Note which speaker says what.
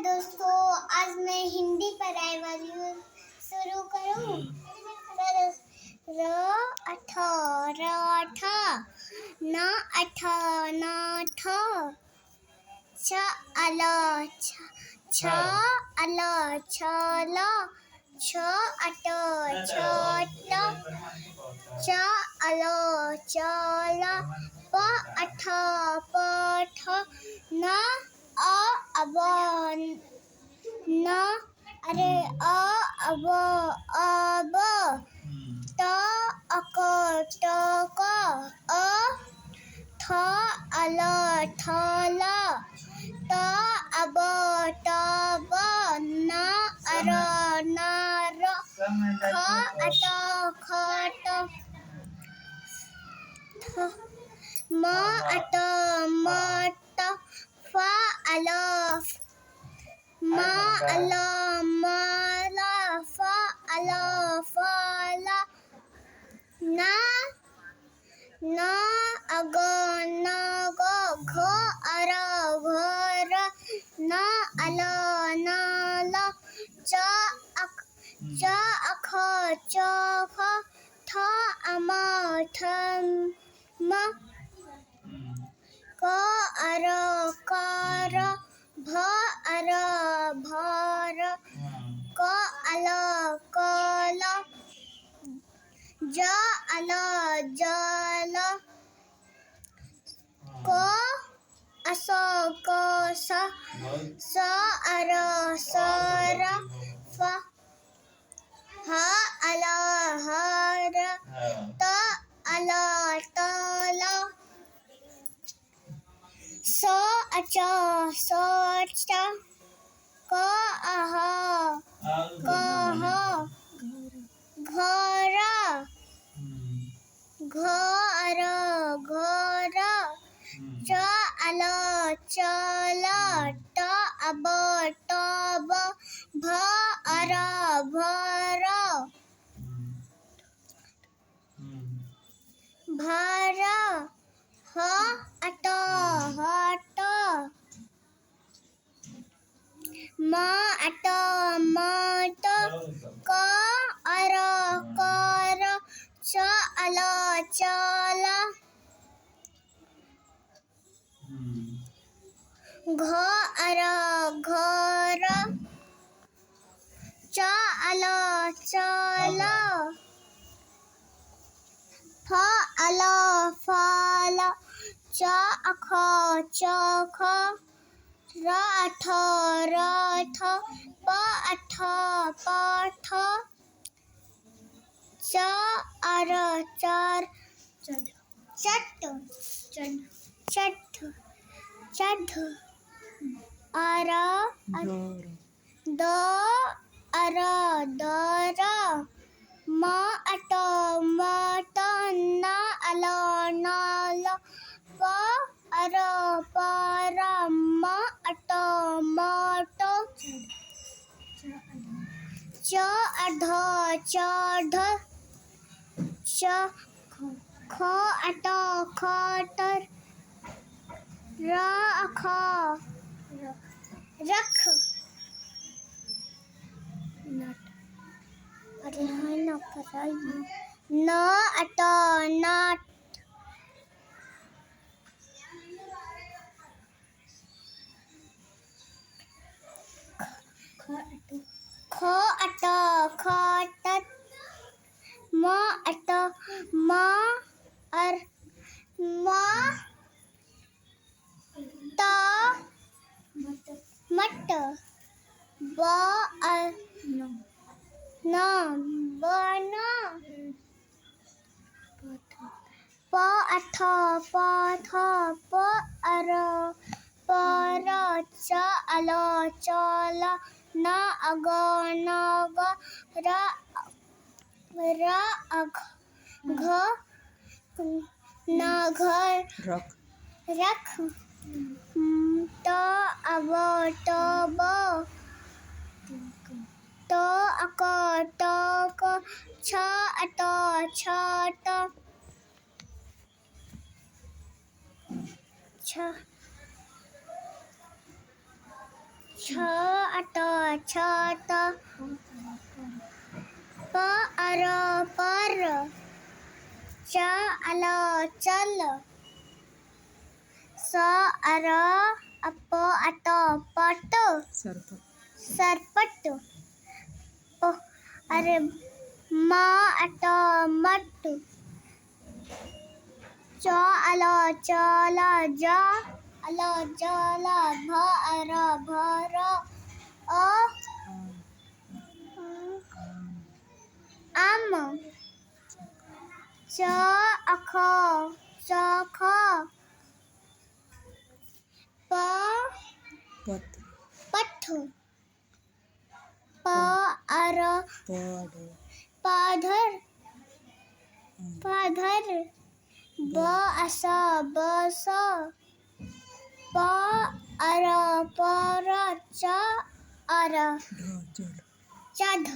Speaker 1: दोस्तों, आज मैं हिंदी पढ़ाई वाली हूँ। शुरू करूँ? र अठ न अठ नाथ छ अल छल छ अट छट च अल चल प अठ पठ न अब न अरे अब त अक टक थ अल थल त अब तब न अर नर ख अट खट म अट मट फ अल म अल मल फ अल फल न अग नग घ अर घर न अल नल च अख चख थ अम थम क अर कर भ अर भर क अल कल ज अल जल क अस कस स अर सर फ ह अल हर त अल तल स अच सच क अह कह घर घ अर घर च अल चल ट अब टब भ अर भर भर ह अट हट म अट मट क अर कर च अल चल घ अर घर च अल चल फ अल फल च अख चख र अठ रथ प अठ पठ च अर चर चट चढ़ अर द अर दर म अट मट न अल नल प अर पर म अट मट च अध चढ़ च ख अट खटर र अख रख न अट नट ख अट खटत म अट म अर म त मट ब न बन प अठ पथ प अर पर च अल चल न अग नग र अघ न घर रख त अब तब त अक टक छ अट छट छ अट छत प अर पर च अल चल स अर अप अट पट सरपट प अरे म अट मट च अल चल ज अल जल भ अर भर अ आम च अख चख प पठ प अर पाधर ब अस बस प अर पर च अर चढ़